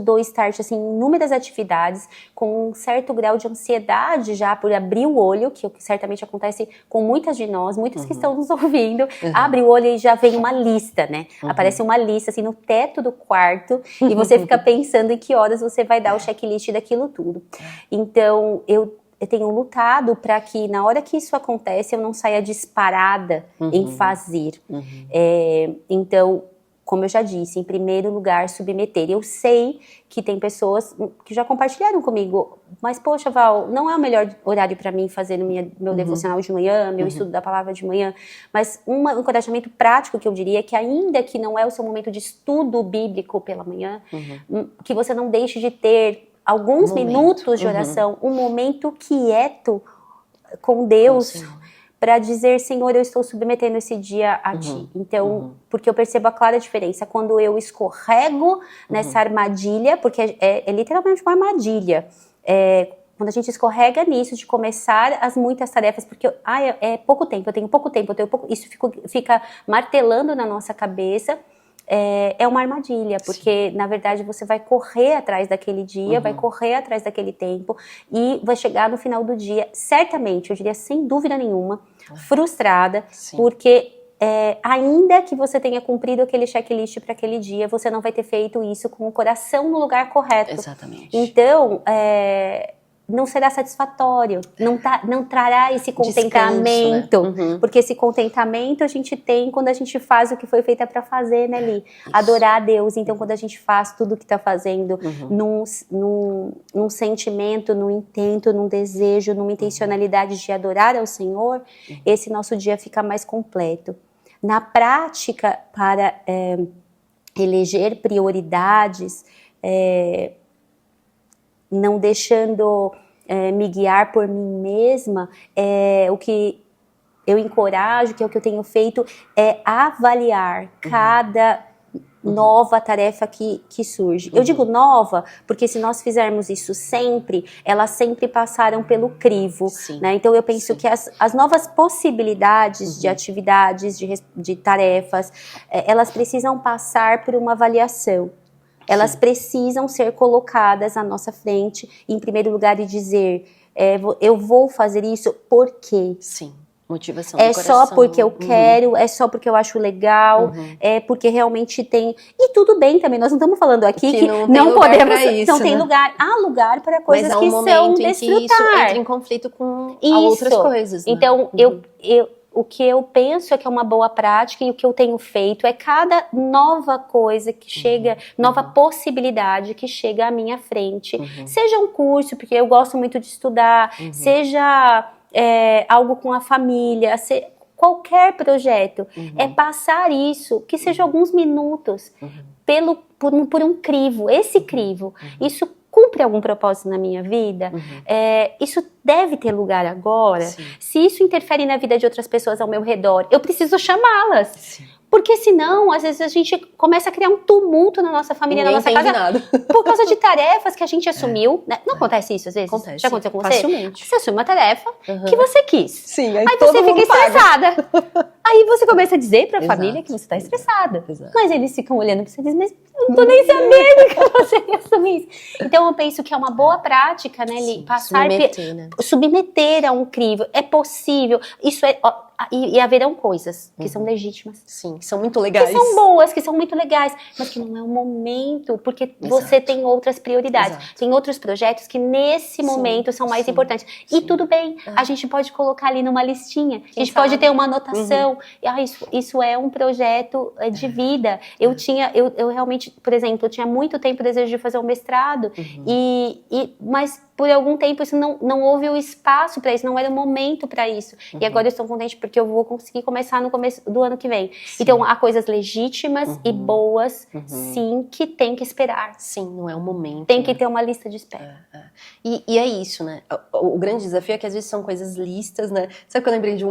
dou start assim, em inúmeras atividades, com um certo grau de ansiedade já por abrir o olho, que certamente acontece com muitas de nós, muitas que estão nos ouvindo, abre o olho e já vem uma lista, né? Aparece uma lista assim no teto do quarto e você fica pensando em que horas você vai dar o checklist daquilo tudo. Então, eu tenho lutado para que na hora que isso acontece eu não saia disparada em fazer. Então, como eu já disse, em primeiro lugar, submeter. Eu sei que tem pessoas que já compartilharam comigo, mas poxa, Val, não é o melhor horário para mim fazer meu devocional de manhã, meu estudo da palavra de manhã, mas um encorajamento prático que eu diria é que ainda que não é o seu momento de estudo bíblico pela manhã, que você não deixe de ter alguns minutos de oração, um momento quieto com Deus, para dizer, Senhor, eu estou submetendo esse dia a Ti. Então, porque eu percebo a clara diferença quando eu escorrego nessa armadilha, porque é literalmente uma armadilha. Quando a gente escorrega nisso de começar as muitas tarefas, porque é pouco tempo, eu tenho pouco tempo, isso fica martelando na nossa cabeça. É uma armadilha, porque na verdade você vai correr atrás daquele dia, vai correr atrás daquele tempo e vai chegar no final do dia, certamente, eu diria sem dúvida nenhuma, frustrada, porque ainda que você tenha cumprido aquele checklist para aquele dia, você não vai ter feito isso com o coração no lugar correto. Exatamente. Então, não será satisfatório, não trará esse contentamento, Descanso, né? porque esse contentamento a gente tem quando a gente faz o que foi feito para fazer, né, Li? Adorar a Deus. Então, quando a gente faz tudo o que está fazendo num sentimento, num intento, num desejo, numa intencionalidade de adorar ao Senhor, esse nosso dia fica mais completo. Na prática, para eleger prioridades, não deixando me guiar por mim mesma, o que eu encorajo, que é o que eu tenho feito, é avaliar cada nova tarefa que surge. Eu digo nova, porque se nós fizermos isso sempre, elas sempre passaram pelo crivo, né? Então eu penso que as novas possibilidades de atividades, de tarefas, elas precisam passar por uma avaliação. Elas precisam ser colocadas à nossa frente, em primeiro lugar, e dizer, eu vou fazer isso por quê? Sim, motivação do coração. É só porque eu quero, é só porque eu acho legal, é porque realmente tem... E tudo bem também, nós não estamos falando aqui que não podemos... Isso, não tem lugar. Há lugar para coisas que são desfrutar. Mas há um momento em que isso entra em conflito com outras coisas, né? Então, o que eu penso é que é uma boa prática e o que eu tenho feito é cada nova coisa que chega, nova possibilidade que chega à minha frente. Seja um curso, porque eu gosto muito de estudar, seja algo com a família, qualquer projeto. É passar isso, que seja alguns minutos, por um crivo, esse crivo. Isso cumpre algum propósito na minha vida? Isso deve ter lugar agora? Se isso interfere na vida de outras pessoas ao meu redor, eu preciso chamá-las. Porque senão, às vezes a gente começa a criar um tumulto na nossa família, na nossa casa, nada. por causa de tarefas que a gente assumiu. Né? Não acontece isso às vezes? Acontece. Já aconteceu com você? Facilmente. Você assume uma tarefa que você quis. Sim, aí você fica estressada. Aí você começa a dizer pra família que você está estressada. Mas eles ficam olhando pra você e dizem, mas eu não tô nem sabendo que você ia assumir isso. Então eu penso que é uma boa prática, né, Li? Passar submeter a um crivo. É possível. Isso é... E haverão coisas que são legítimas. Sim, que são muito legais. Que são boas, que são muito legais, mas que não é o momento, porque você tem outras prioridades. Tem outros projetos que nesse momento são mais importantes. E tudo bem, a gente pode colocar ali numa listinha, a gente pode ter uma anotação. Isso é um projeto de vida. Eu realmente, por exemplo, eu tinha muito tempo o desejo de fazer um mestrado, mas por algum tempo isso não houve o espaço para isso, não era o momento para isso. E agora eu estou contente porque eu vou conseguir começar no começo do ano que vem. Então há coisas legítimas e boas, sim, que tem que esperar. Sim, não é o momento. Tem que ter uma lista de espera. E é isso, né? O grande desafio é que às vezes são coisas listas, né? Sabe que eu lembrei de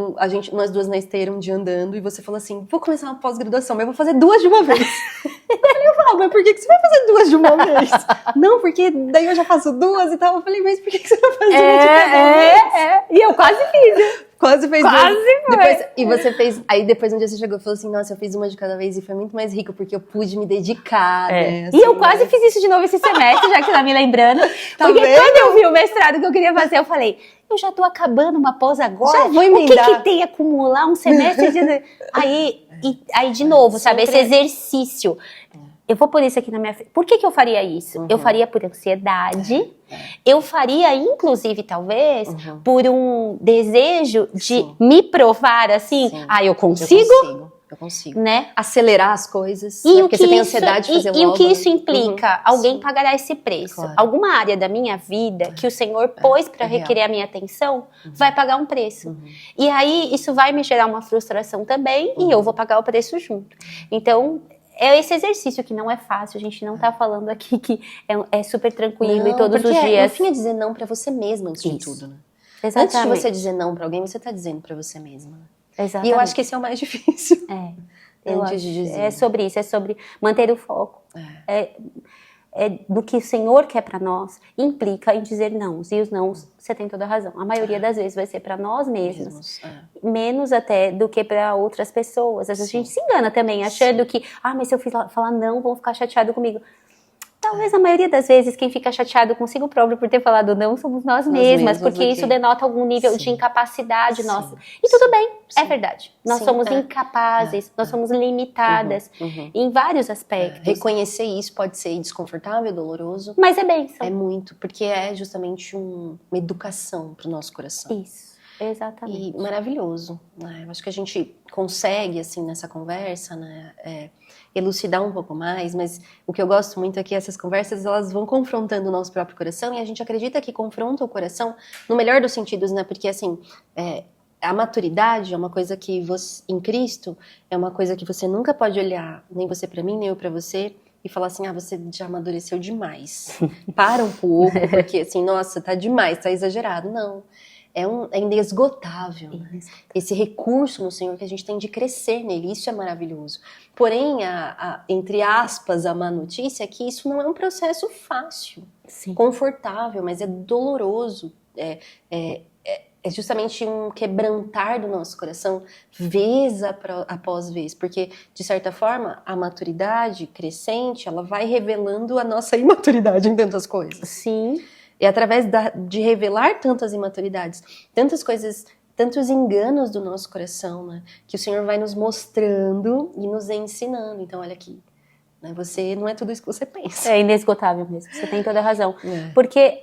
nós duas na esteira um dia andando e você falou assim, vou começar uma pós-graduação, mas eu vou fazer 2 de uma vez. Eu falei, mas por que você vai fazer 2 de uma vez? Não, porque daí eu já faço 2 e tal. Eu falei, mas por que você vai fazer uma de cada vez? E eu quase fiz. Quase fez Quase depois, e você fez. Aí depois um dia você chegou e falou assim: nossa, eu fiz uma de cada vez e foi muito mais rico, porque eu pude me dedicar. Né, assim, e eu quase fiz isso de novo esse semestre, já que você tá me lembrando. Tá porque vendo? quando eu vi o mestrado que eu queria fazer, eu falei, eu já tô acabando uma pós agora. Já vou emendar. O que tem acumular um semestre de... Aí de novo, sabe? Esse exercício. Eu vou pôr isso aqui na minha frente. Por que eu faria isso? Eu faria por ansiedade. Eu faria, inclusive, talvez, por um desejo de me provar assim. Eu consigo. Eu consigo. Né? Acelerar as coisas. E né? Porque você tem ansiedade de fazer logo. E o que isso implica? Alguém pagará esse preço. Claro. Alguma área da minha vida que o Senhor pôs para requerer a minha atenção vai pagar um preço. E aí isso vai me gerar uma frustração também e eu vou pagar o preço junto. Então, é esse exercício que não é fácil, a gente não tá falando aqui que é super tranquilo e todos os dias. No fim é dizer não pra você mesma antes de tudo, né? Exatamente. Antes de você dizer não pra alguém, você tá dizendo pra você mesma. Exatamente. E eu acho que esse é o mais difícil. Antes de dizer. É sobre isso, é sobre manter o foco. Do que o Senhor quer para nós, implica em dizer não. E os não, você tem toda a razão. A maioria das vezes vai ser para nós mesmos. Menos até do que para outras pessoas. Às vezes a gente se engana também, achando que, mas se eu falar não, vão ficar chateados comigo. Talvez a maioria das vezes quem fica chateado consigo próprio por ter falado não somos nós mesmas, porque isso denota algum nível de incapacidade nossa. E tudo bem, é verdade. Nós somos incapazes, nós somos limitadas em vários aspectos. Reconhecer isso pode ser desconfortável, doloroso. Mas é bênção. É muito, porque é justamente uma educação para o nosso coração. Isso. Exatamente. E maravilhoso, né? Eu acho que a gente consegue, assim, nessa conversa, né, elucidar um pouco mais, mas o que eu gosto muito é que essas conversas, elas vão confrontando o nosso próprio coração, e a gente acredita que confronta o coração no melhor dos sentidos, né? Porque, assim, a maturidade é uma coisa que você, em Cristo, é uma coisa que você nunca pode olhar, nem você pra mim, nem eu pra você, e falar assim, você já amadureceu demais. Para um pouco, porque, assim, nossa, tá demais, tá exagerado. Não. É inesgotável, né? Esse recurso no Senhor que a gente tem de crescer nele, isso é maravilhoso. Porém, entre aspas, a má notícia é que isso não é um processo fácil, confortável, mas é doloroso. É justamente um quebrantar do nosso coração, vez após vez, porque, de certa forma, a maturidade crescente, ela vai revelando a nossa imaturidade em tantas coisas. Sim. E através de revelar tantas imaturidades, tantas coisas, tantos enganos do nosso coração, né, que o Senhor vai nos mostrando e nos ensinando. Então, olha aqui, né, você não é tudo isso que você pensa. É inesgotável mesmo, você tem toda a razão. Porque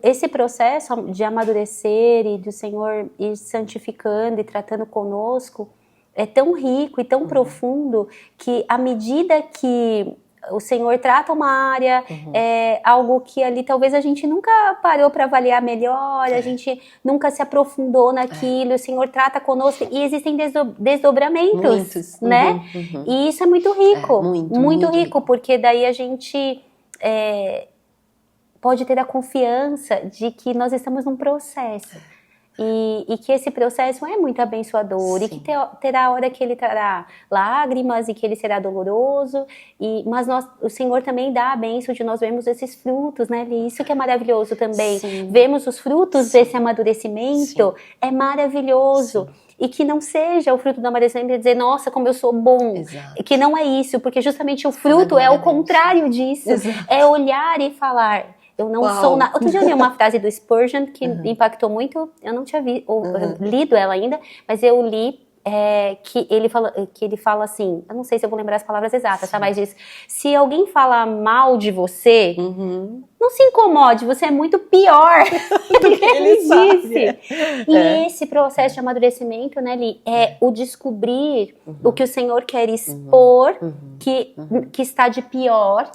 esse processo de amadurecer e do Senhor ir santificando e tratando conosco é tão rico e tão profundo que à medida que o Senhor trata uma área, é algo que ali talvez a gente nunca parou para avaliar melhor, a gente nunca se aprofundou naquilo, o Senhor trata conosco e existem desdobramentos, muitos, né? E isso é muito rico, muito rico, porque daí a gente pode ter a confiança de que nós estamos num processo. E que esse processo é muito abençoador. Sim. E que terá hora que ele trará lágrimas e que ele será doloroso. Mas o Senhor também dá a bênção de nós vermos esses frutos, né? E isso que é maravilhoso também. Sim. Vemos os frutos desse amadurecimento. Sim. É maravilhoso. Sim. E que não seja o fruto do amadurecimento de dizer, nossa, como eu sou bom. Exato. Que não é isso, porque justamente o fruto é o contrário disso. Exato. É olhar e falar... Eu não sou nada. Outro dia eu li uma frase do Spurgeon que impactou muito. Eu não tinha lido ela ainda, mas eu li que ele fala assim. Eu não sei se eu vou lembrar as palavras exatas, tá? Mas diz: se alguém fala mal de você, não se incomode, você é muito pior do que ele disse. E esse processo de amadurecimento, né, Li, é o descobrir o que o Senhor quer expor, que está de pior,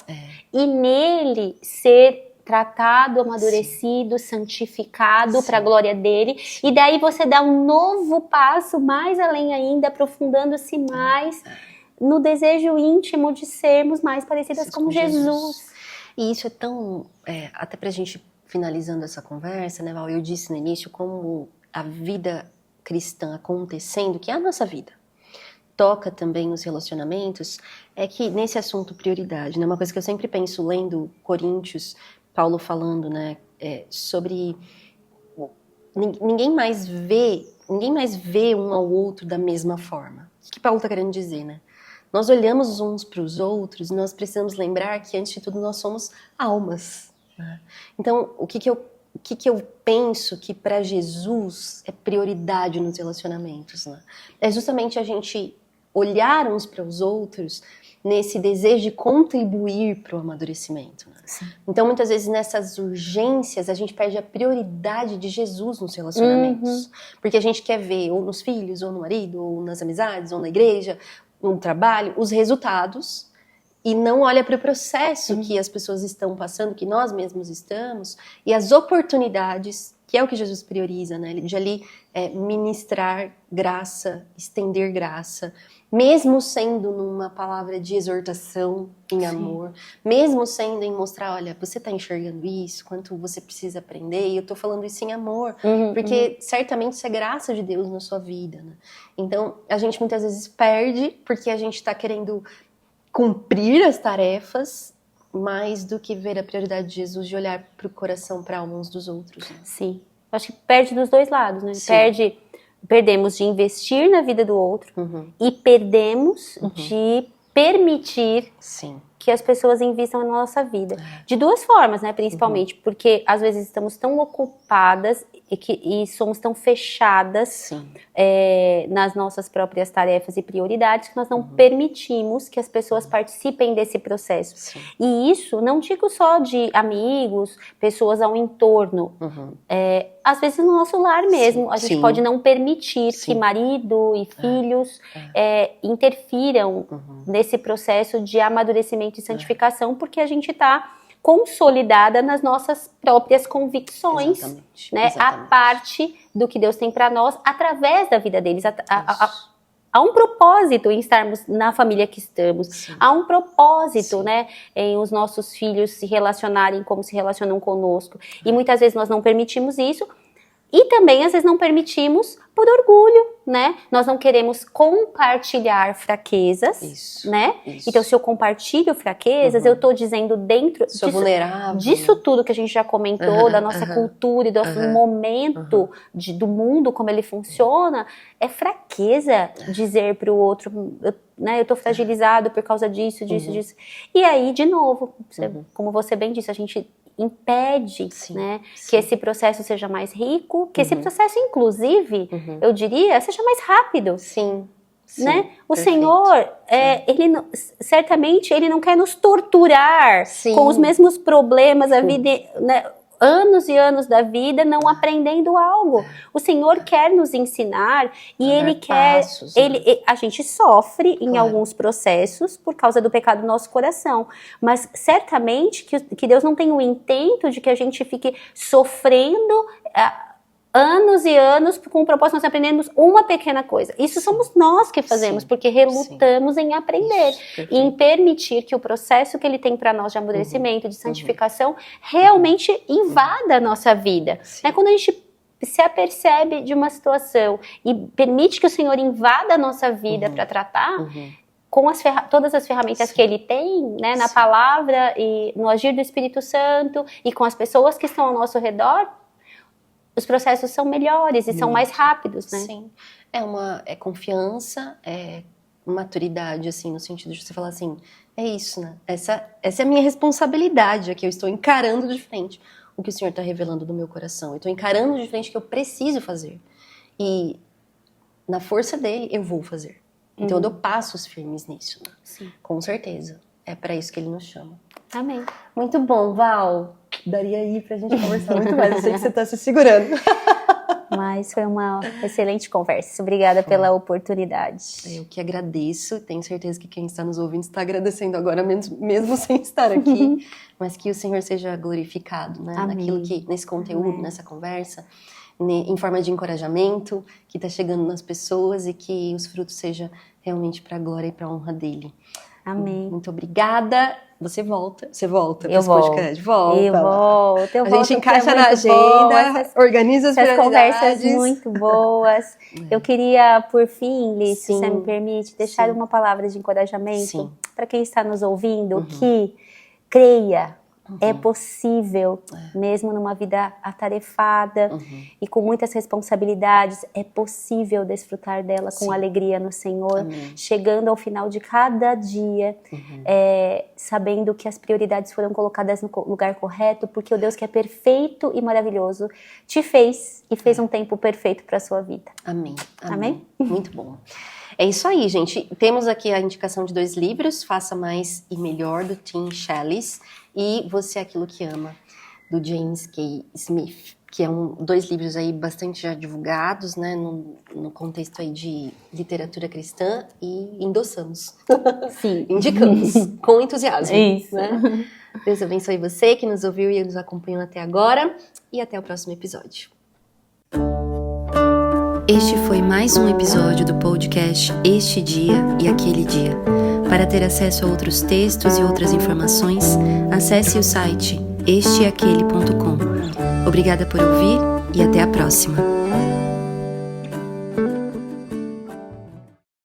e nele ser tratado, amadurecido, santificado para a glória dele. E daí você dá um novo passo, mais além ainda, aprofundando-se mais no desejo íntimo de sermos mais parecidas com Jesus. E isso é tão... até pra gente finalizando essa conversa, né, Val, eu disse no início como a vida cristã acontecendo, que é a nossa vida, toca também os relacionamentos, é que nesse assunto prioridade, né, uma coisa que eu sempre penso lendo Coríntios, Paulo falando, né, sobre ninguém mais vê um ao outro da mesma forma. O que Paulo está querendo dizer, né? Nós olhamos uns para os outros e nós precisamos lembrar que, antes de tudo, nós somos almas. Né? Então, o que eu penso que para Jesus é prioridade nos relacionamentos? Né? É justamente a gente olhar uns para os outros nesse desejo de contribuir para o amadurecimento. Né? Então, muitas vezes, nessas urgências, a gente perde a prioridade de Jesus nos relacionamentos. Porque a gente quer ver, ou nos filhos, ou no marido, ou nas amizades, ou na igreja, no trabalho, os resultados, e não olha para o processo que as pessoas estão passando, que nós mesmos estamos, e as oportunidades que é o que Jesus prioriza, né? De ali ministrar graça, estender graça, mesmo sendo numa palavra de exortação em amor, mesmo sendo em mostrar, olha, você tá enxergando isso, quanto você precisa aprender, e eu tô falando isso em amor, porque certamente isso é graça de Deus na sua vida, né? Então, a gente muitas vezes perde porque a gente tá querendo cumprir as tarefas mais do que ver a prioridade de Jesus de olhar pro coração, pra alma uns dos outros. Né? Sim. Acho que perde dos dois lados, né? Perdemos de investir na vida do outro e perdemos de permitir que as pessoas invistam na nossa vida. De duas formas, né? Principalmente porque às vezes estamos tão ocupadas e somos tão fechadas nas nossas próprias tarefas e prioridades que nós não permitimos que as pessoas participem desse processo. E isso não digo só de amigos, pessoas ao entorno. Às vezes no nosso lar mesmo, a gente pode não permitir que marido e filhos interfiram nesse processo de amadurecimento e santificação, porque a gente está consolidada nas nossas próprias convicções, né? A parte do que Deus tem para nós através da vida deles. Há um propósito em estarmos na família que estamos. Há um propósito, né, em os nossos filhos se relacionarem como se relacionam conosco. E muitas vezes nós não permitimos isso. E também, às vezes, não permitimos por orgulho, né? Nós não queremos compartilhar fraquezas, né? Então, se eu compartilho fraquezas, eu tô dizendo dentro disso tudo que a gente já comentou, da nossa cultura e do nosso momento do mundo, como ele funciona, é fraqueza dizer pro outro, eu tô fragilizado por causa disso. E aí, de novo, como você bem disse, a gente impede, né, que esse processo seja mais rico, que esse processo, inclusive, eu diria, seja mais rápido. Né? O Senhor, certamente, Ele não quer nos torturar com os mesmos problemas, a vida, né, anos e anos da vida não aprendendo algo. O Senhor quer nos ensinar e Ele quer... a gente sofre em alguns processos por causa do pecado do nosso coração. Mas certamente que Deus não tem o intento de que a gente fique sofrendo anos e anos com o propósito de nós aprendermos uma pequena coisa. Isso somos nós que fazemos, porque relutamos em aprender e em permitir que o processo que Ele tem para nós de amadurecimento, de santificação, realmente invada a nossa vida. Quando a gente se apercebe de uma situação e permite que o Senhor invada a nossa vida para tratar, com todas as ferramentas que Ele tem, né, na palavra e no agir do Espírito Santo e com as pessoas que estão ao nosso redor, os processos são melhores e são mais rápidos, né? É confiança, é maturidade, assim, no sentido de você falar assim, é isso, né? Essa é a minha responsabilidade, é que eu estou encarando de frente o que o Senhor está revelando no meu coração. Eu estou encarando de frente o que eu preciso fazer. E na força dele, eu vou fazer. Então eu dou passos firmes nisso, né? Com certeza. É para isso que Ele nos chama. Amém. Muito bom, Val. Daria aí pra gente conversar muito mais. Eu sei que você tá se segurando. Mas foi uma excelente conversa. Obrigada pela oportunidade. Eu que agradeço. Tenho certeza que quem está nos ouvindo está agradecendo agora, mesmo sem estar aqui. Mas que o Senhor seja glorificado, né? Naquilo que, nesse conteúdo, nessa conversa, em forma de encorajamento, que está chegando nas pessoas e que os frutos sejam realmente para a glória e para a honra dele. Amém. Muito obrigada. Você volta para esse podcast. Volta. Eu volto. A gente encaixa na agenda, organiza as essas conversas muito boas. Eu queria, por fim, Liz, se você me permite, deixar uma palavra de encorajamento para quem está nos ouvindo, que creia. É possível, mesmo numa vida atarefada e com muitas responsabilidades, é possível desfrutar dela com alegria no Senhor, chegando ao final de cada dia, sabendo que as prioridades foram colocadas no lugar correto, porque o Deus que é perfeito e maravilhoso te fez e fez um tempo perfeito para a sua vida. Amém. Muito bom. É isso aí, gente. Temos aqui a indicação de 2 livros, Faça Mais e Melhor, do Tim Challies, e Você é Aquilo que Ama, do James K. Smith, que 2 livros aí bastante já divulgados, né, no contexto aí de literatura cristã, e endossamos. Sim. Indicamos, com entusiasmo. Isso. Né? Deus abençoe você que nos ouviu e nos acompanhou até agora, e até o próximo episódio. Este foi mais um episódio do podcast Este Dia e Aquele Dia. Para ter acesso a outros textos e outras informações, acesse o site esteaquele.com. Obrigada por ouvir e até a próxima.